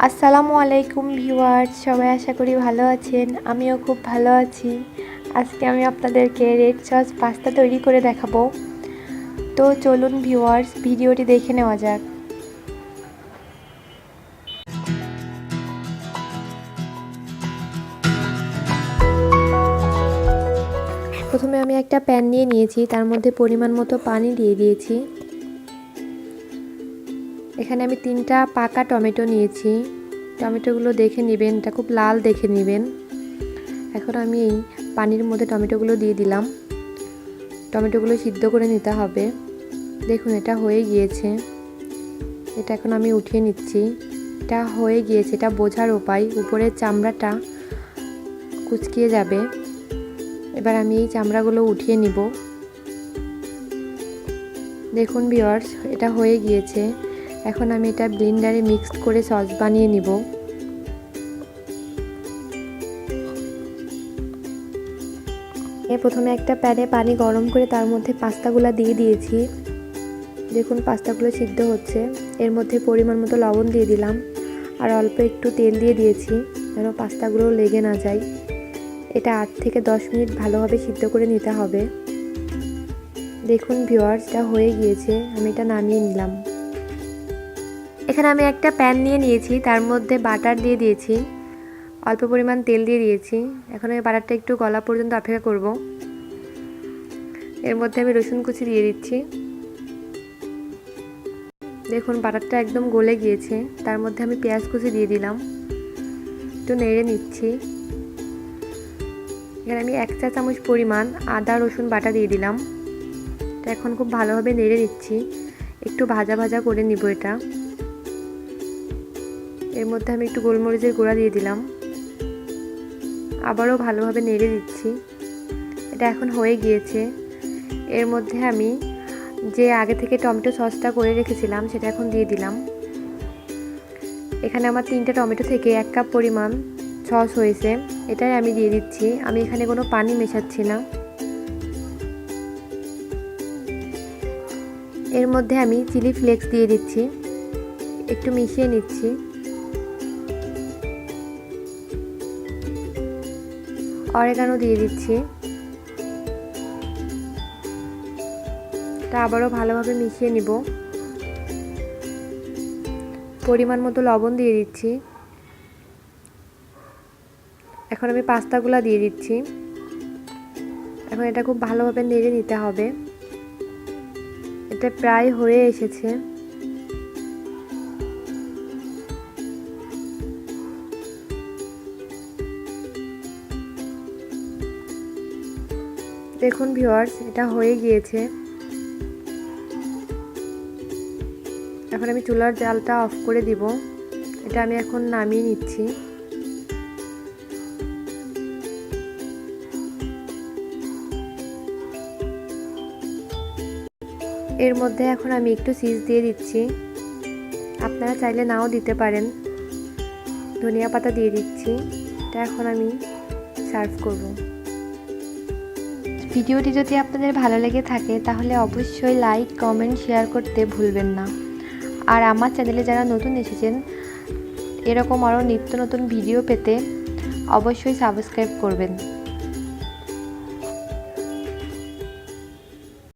আসসালামু আলাইকুম ভিউয়ার্স, সবাই আশা করি ভালো আছেন। আমিও খুব ভালো আছি। আজকে আমি আপনাদেরকে রেড সস পাস্তা তৈরি করে দেখাবো। তো চলুন ভিউয়ার্স, ভিডিওটি দেখে নেওয়া যাক। প্রথমে আমি একটা প্যান নিয়ে নিয়েছি, তার মধ্যে পরিমাণ মতো পানি দিয়ে দিয়েছি। এখানে আমি 3টা পাকা টমেটো নিয়েছি। টমেটোগুলো দেখে নেবেন, এটা খুব লাল দেখে নেবেন। এখন আমি এই পানির মধ্যে টমেটোগুলো দিয়ে দিলাম। টমেটোগুলো সিদ্ধ করে নিতে হবে। দেখুন এটা হয়ে গিয়েছে। এটা এখন আমি উঠিয়ে নিচ্ছি। এটা হয়ে গিয়েছে, এটা বোঝার উপায়, উপরের চামড়াটা কুচকিয়ে যাবে। এবার আমি এই চামড়াগুলো উঠিয়ে নিব। দেখুন ভিউয়ার্স, এটা হয়ে গিয়েছে। এখন আমি এটা ব্লেন্ডারে মিক্সড করে সস বানিয়ে নিব। প্রথমে একটা প্যানে পানি গরম করে তার মধ্যে পাস্তাগুলো দিয়ে দিয়েছি। দেখুন পাস্তাগুলো সিদ্ধ হচ্ছে। এর মধ্যে পরিমাণ মতো লবণ দিয়ে দিলাম আর অল্প একটু তেল দিয়ে দিয়েছি যেন পাস্তাগুলো লেগে না যায়। এটা 8 থেকে 10 মিনিট ভালোভাবে সিদ্ধ করে নিতে হবে। দেখুন ভিউয়ার্স, এটা হয়ে গিয়েছে। আমি এটা নামিয়ে নিলাম। এখানে আমি একটা প্যান নিয়ে নিয়েছি, তার মধ্যে বাটার দিয়ে দিয়েছি, অল্প পরিমাণ তেল দিয়ে দিয়েছি। এখন আমি বাটারটা একটু গলা পর্যন্ত অপেক্ষা করব। এর মধ্যে আমি রসুন কুচি দিয়ে দিচ্ছি। দেখুন বাটারটা একদম গলে গিয়েছে। তার মধ্যে আমি পেঁয়াজ কুচি দিয়ে দিলাম, একটু নেড়ে নিচ্ছি। এখানে আমি 1 চা চামচ পরিমাণ আদা রসুন বাটা দিয়ে দিলাম। এটা এখন খুব ভালোভাবে নেড়ে নিচ্ছি, একটু ভাজা ভাজা করে নিব এটা। এর মধ্যে আমি একটু গোলমরিচের গুঁড়া দিয়ে দিলাম, আবারও ভালোভাবে নেড়ে দিচ্ছি। এটা এখন হয়ে গিয়েছে। এর মধ্যে আমি যে আগে থেকে টমেটো সসটা করে রেখেছিলাম সেটা এখন দিয়ে দিলাম। এখানে আমার 3টে টমেটো থেকে 1 কাপ পরিমাণ সস হয়েছে, এটাই আমি দিয়ে দিচ্ছি। আমি এখানে কোনো পানি মেশাচ্ছি না। এর মধ্যে আমি চিলি ফ্লেক্স দিয়ে দিচ্ছি, একটু মিশিয়ে নিচ্ছি। অরেগানো দিয়ে দিচ্ছি। তা আবারও ভালোভাবে মিশিয়ে নিব। পরিমাণ মতো লবণ দিয়ে দিচ্ছি। এখন আমি পাস্তাগুলো দিয়ে দিচ্ছি। এখন এটা খুব ভালোভাবে নেড়ে নিতে হবে। এটা প্রায় হয়ে এসেছে। দেখুন ভিউয়ার্স, এটা হয়ে গিয়েছে। এখন আমি চুলার জালটা অফ করে দিব। এটা আমি এখন নামিয়ে নিচ্ছি। এর মধ্যে এখন আমি একটু চিজ দিয়ে দিচ্ছি, আপনারা চাইলে নাও দিতে পারেন। ধনিয়া পাতা দিয়ে দিচ্ছি। এটা এখন আমি সার্ভ করব। ভিডিওটি যদি আপনাদের ভালো লেগে থাকে তাহলে অবশ্যই লাইক কমেন্ট শেয়ার করতে ভুলবেন না। আর আমার চ্যানেলে যারা নতুন এসেছেন, এরকম আরও নিত্য নতুন ভিডিও পেতে অবশ্যই সাবস্ক্রাইব করবেন।